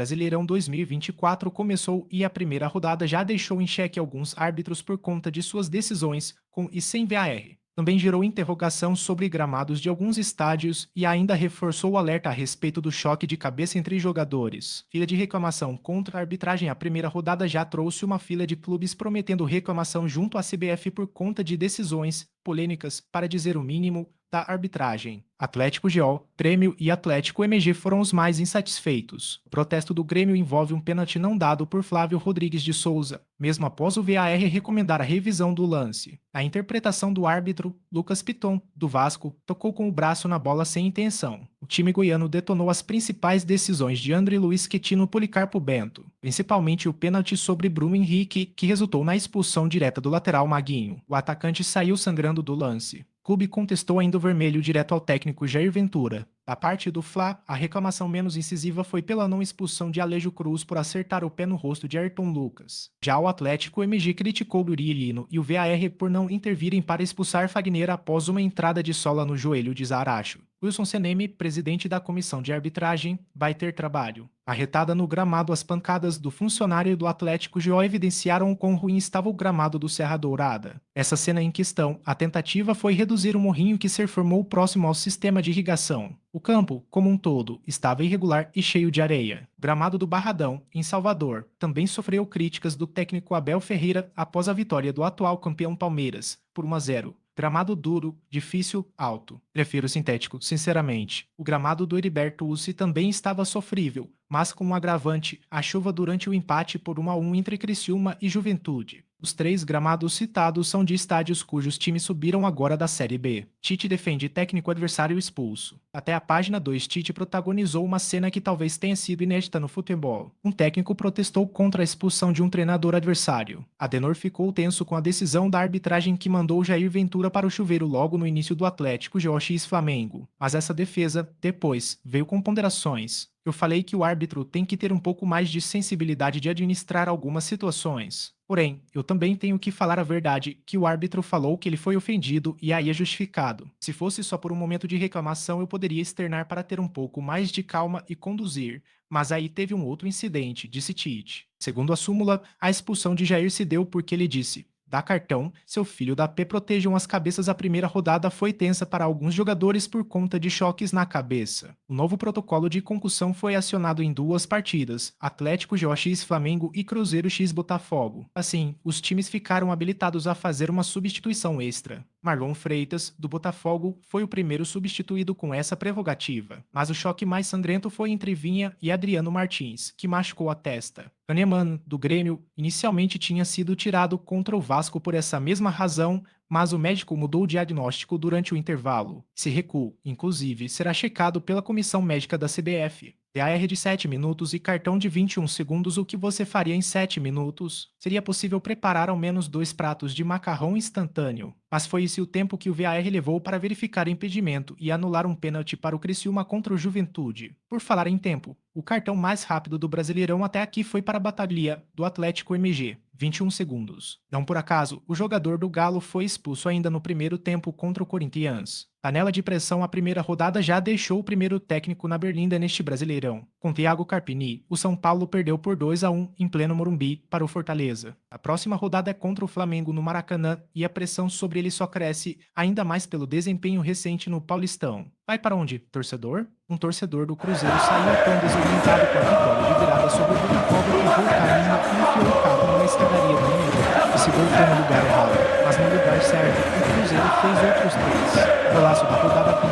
Brasileirão 2024 começou e a primeira rodada já deixou em xeque alguns árbitros por conta de suas decisões com e sem VAR. Também gerou interrogação sobre gramados de alguns estádios e ainda reforçou o alerta a respeito do choque de cabeça entre jogadores. Fila de reclamação contra a arbitragem. A primeira rodada já trouxe uma fila de clubes prometendo reclamação junto à CBF por conta de decisões polêmicas, para dizer o mínimo, da arbitragem. Atlético GO, Grêmio e Atlético MG foram os mais insatisfeitos. O protesto do Grêmio envolve um pênalti não dado por Flávio Rodrigues de Souza, mesmo após o VAR recomendar a revisão do lance. A interpretação do árbitro, Lucas Piton, do Vasco, tocou com o braço na bola sem intenção. O time goiano detonou as principais decisões de André Luiz Quetino Policarpo Bento, principalmente o pênalti sobre Bruno Henrique, que resultou na expulsão direta do lateral Maguinho. O atacante saiu sangrando do lance. O clube contestou ainda o vermelho direto ao técnico Jair Ventura. Da parte do Fla, a reclamação menos incisiva foi pela não expulsão de Alejo Cruz por acertar o pé no rosto de Ayrton Lucas. Já o Atlético MG criticou Lurilino e o VAR por não intervirem para expulsar Fagner após uma entrada de sola no joelho de Zaracho. Wilson Seneme, presidente da comissão de arbitragem, vai ter trabalho. Arretada no gramado, as pancadas do funcionário do Atlético GO evidenciaram o quão ruim estava o gramado do Serra Dourada. Essa cena em questão, a tentativa foi reduzir o morrinho que se formou próximo ao sistema de irrigação. O campo, como um todo, estava irregular e cheio de areia. O gramado do Barradão, em Salvador, também sofreu críticas do técnico Abel Ferreira após a vitória do atual campeão Palmeiras, por 1-0. Gramado duro, difícil, alto. Prefiro sintético, sinceramente. O gramado do Heriberto Ussi também estava sofrível, mas com um agravante, a chuva durante o empate por 1-1 entre Criciúma e Juventude. Os 3 gramados citados são de estádios cujos times subiram agora da Série B. Tite defende técnico adversário expulso. Até a página 2, Tite protagonizou uma cena que talvez tenha sido inédita no futebol. Um técnico protestou contra a expulsão de um treinador adversário. Adenor ficou tenso com a decisão da arbitragem que mandou Jair Ventura para o chuveiro logo no início do Atlético GO x Flamengo. Mas essa defesa, depois, veio com ponderações. Eu falei que o árbitro tem que ter um pouco mais de sensibilidade de administrar algumas situações. Porém, eu também tenho que falar a verdade, que o árbitro falou que ele foi ofendido e aí é justificado. Se fosse só por um momento de reclamação, eu poderia externar para ter um pouco mais de calma e conduzir. Mas aí teve um outro incidente, disse Tite. Segundo a súmula, a expulsão de Jair se deu porque ele disse: dá cartão, seu filho da P protejam as cabeças. A primeira rodada foi tensa para alguns jogadores por conta de choques na cabeça. O novo protocolo de concussão foi acionado em 2 partidas, Atlético GO x Flamengo e Cruzeiro x Botafogo. Assim, os times ficaram habilitados a fazer uma substituição extra. Marlon Freitas, do Botafogo, foi o primeiro substituído com essa prerrogativa. Mas o choque mais sangrento foi entre Vinha e Adriano Martins, que machucou a testa. Kahneman, do Grêmio, inicialmente tinha sido tirado contra o Vasco por essa mesma razão, mas o médico mudou o diagnóstico durante o intervalo. Esse recuo, inclusive, será checado pela comissão médica da CBF. VAR de 7 minutos e cartão de 21 segundos. O que você faria em 7 minutos? Seria possível preparar ao menos 2 pratos de macarrão instantâneo. Mas foi esse o tempo que o VAR levou para verificar impedimento e anular um pênalti para o Criciúma contra o Juventude. Por falar em tempo, o cartão mais rápido do Brasileirão até aqui foi para a Batalha do Atlético MG, 21 segundos. Não por acaso, o jogador do Galo foi expulso ainda no primeiro tempo contra o Corinthians. Panela de pressão. A primeira rodada já deixou o primeiro técnico na berlinda neste Brasileirão. Com Thiago Carpini, o São Paulo perdeu por 2-1 em pleno Morumbi para o Fortaleza. A próxima rodada é contra o Flamengo no Maracanã e a pressão sobre ele só cresce, ainda mais pelo desempenho recente no Paulistão. Vai para onde, torcedor? Um torcedor do Cruzeiro saiu tão desorientado com a vitória de virada sobre o Botafogo que o caminho e enfiou o carro numa escadaria do Mineiro e se voltou no lugar errado. Mas no lugar certo, o Cruzeiro fez outros 3. Golaço da rodada com